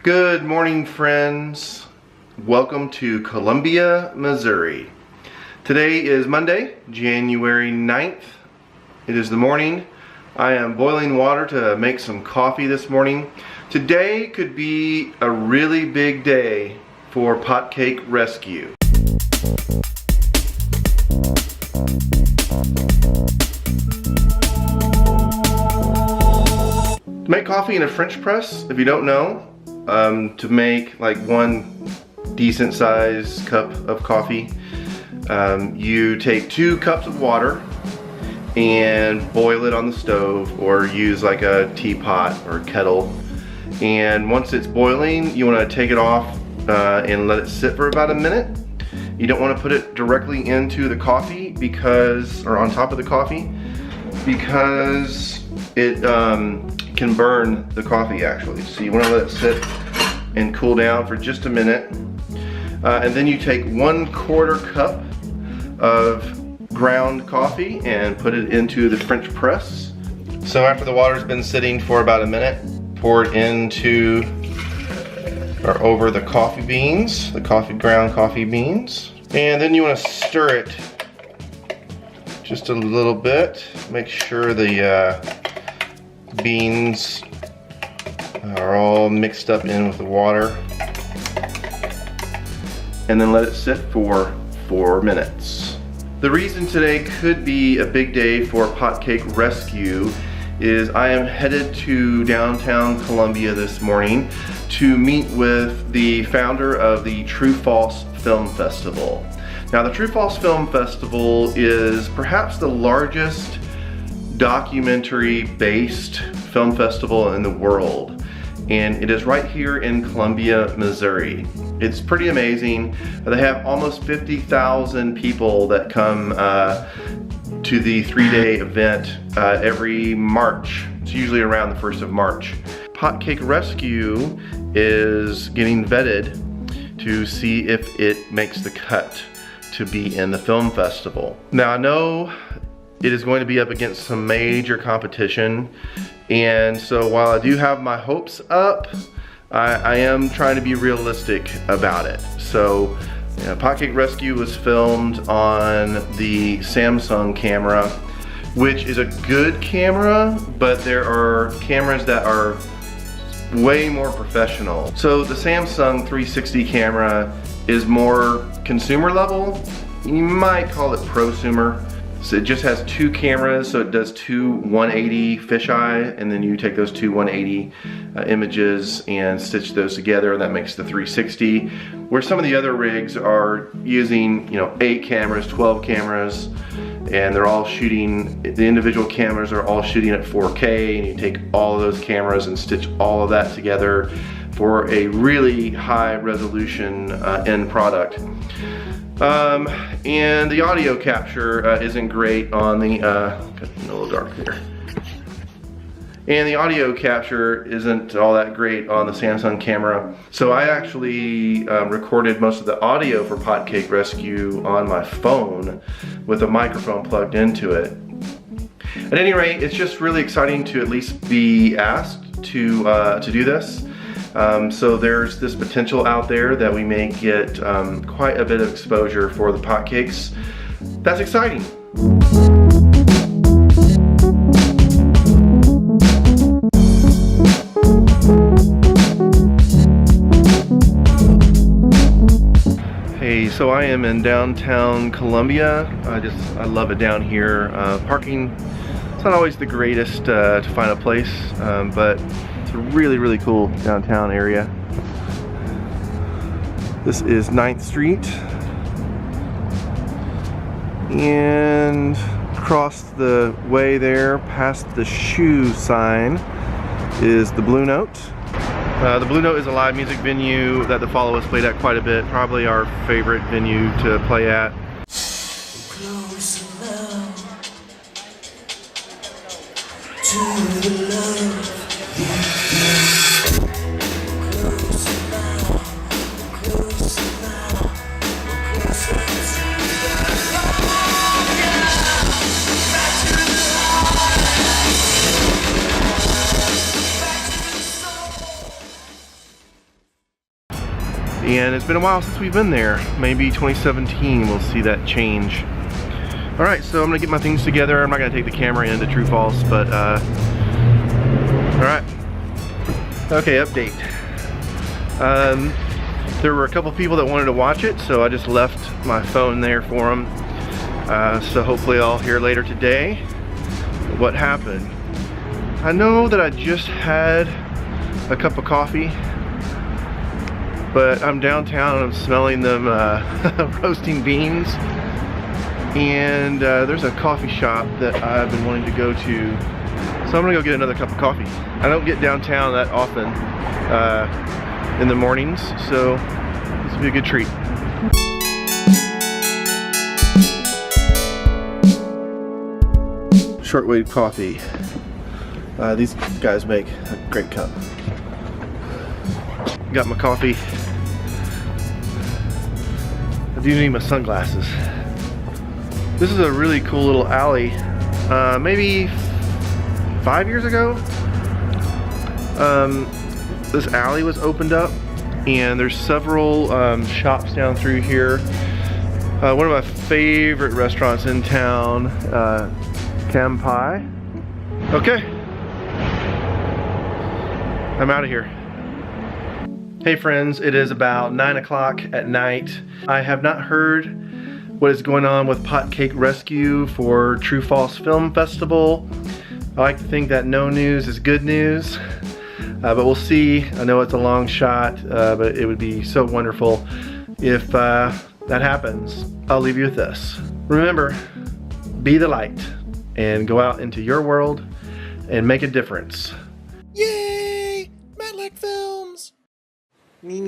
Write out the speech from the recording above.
Good morning, friends. Welcome to Columbia, Missouri. Today is Monday, January 9th. It is the morning. I am boiling water to make some coffee this morning. Today could be a really big day for Potcake rescue. To make coffee in a French press, if you don't know, to make like one decent sized cup of coffee, you take 2 cups of water and boil it on the stove, or use like a teapot or kettle. And once it's boiling, you want to take it off and let it sit for about a minute. You don't want to put it directly into the coffee or on top of the coffee, because it can burn the coffee actually. So you want to let it sit and cool down for just a minute. And then you take 1/4 cup of ground coffee and put it into the French press. So after the water's been sitting for about a minute, pour it into or over the coffee beans, the ground coffee beans. And then you want to stir it just a little bit. Make sure the beans are all mixed up in with the water. And then let it sit for 4 minutes. The reason today could be a big day for Potcake rescue is I am headed to downtown Columbia this morning to meet with the founder of the TrueFalse Film Festival. Now, the TrueFalse Film Festival is perhaps the largest documentary-based film festival in the world, and it is right here in Columbia, Missouri. It's pretty amazing. They have almost 50,000 people that come to the 3-day event every March. It's usually around the 1st of March. Potcake Rescue is getting vetted to see if it makes the cut to be in the film festival. Now, I know it is going to be up against some major competition, and so while I do have my hopes up, I am trying to be realistic about it. So, Potcake Rescue was filmed on the Samsung camera, which is a good camera, but there are cameras that are way more professional. So the Samsung 360 camera is more consumer level. You might call it prosumer. So it just has 2 cameras, so it does 2 180 fisheye, and then you take those 2 180 images and stitch those together, and that makes the 360. Where some of the other rigs are using, 8 cameras, 12 cameras, and they're all shooting, the individual cameras are all shooting at 4K, and you take all of those cameras and stitch all of that together for a really high resolution end product. And the audio capture isn't great on the, got a little dark there. And the audio capture isn't all that great on the Samsung camera. So I actually recorded most of the audio for Potcake Rescue on my phone with a microphone plugged into it. At any rate, it's just really exciting to at least be asked to do this. So there's this potential out there that we may get quite a bit of exposure for the potcakes. That's exciting. Hey, so I am in downtown Columbia. I love it down here. Parking, it's not always the greatest to find a place, but it's a really, really cool downtown area. This is 9th Street, and across the way there, past the shoe sign, is the Blue Note. The Blue Note is a live music venue that the Follow Us played at quite a bit, probably our favorite venue to play at. And it's been a while since we've been there. Maybe 2017 we'll see that change. Alright, so I'm gonna get my things together. I'm not gonna take the camera into TrueFalse, but alright. Okay, update. There were a couple people that wanted to watch it, so I just left my phone there for them. So hopefully I'll hear later today what happened. I know that I just had a cup of coffee, but I'm downtown and I'm smelling them roasting beans. And there's a coffee shop that I've been wanting to go to, so I'm gonna go get another cup of coffee. I don't get downtown that often in the mornings, so this will be a good treat. Shortwave coffee. These guys make a great cup. Got my coffee. I do need my sunglasses. This is a really cool little alley. Maybe 5 years ago, this alley was opened up, and there's several shops down through here. One of my favorite restaurants in town, Kampai. Okay, I'm out of here. Hey friends, it is about 9 o'clock at night. I have not heard what is going on with Potcake rescue for TrueFalse Film Festival. I like to think that no news is good news, but we'll see. I know it's a long shot, but it would be so wonderful if that happens. I'll leave you with this. Remember, be the light and go out into your world and make a difference. Yay! Matlack Films! Me.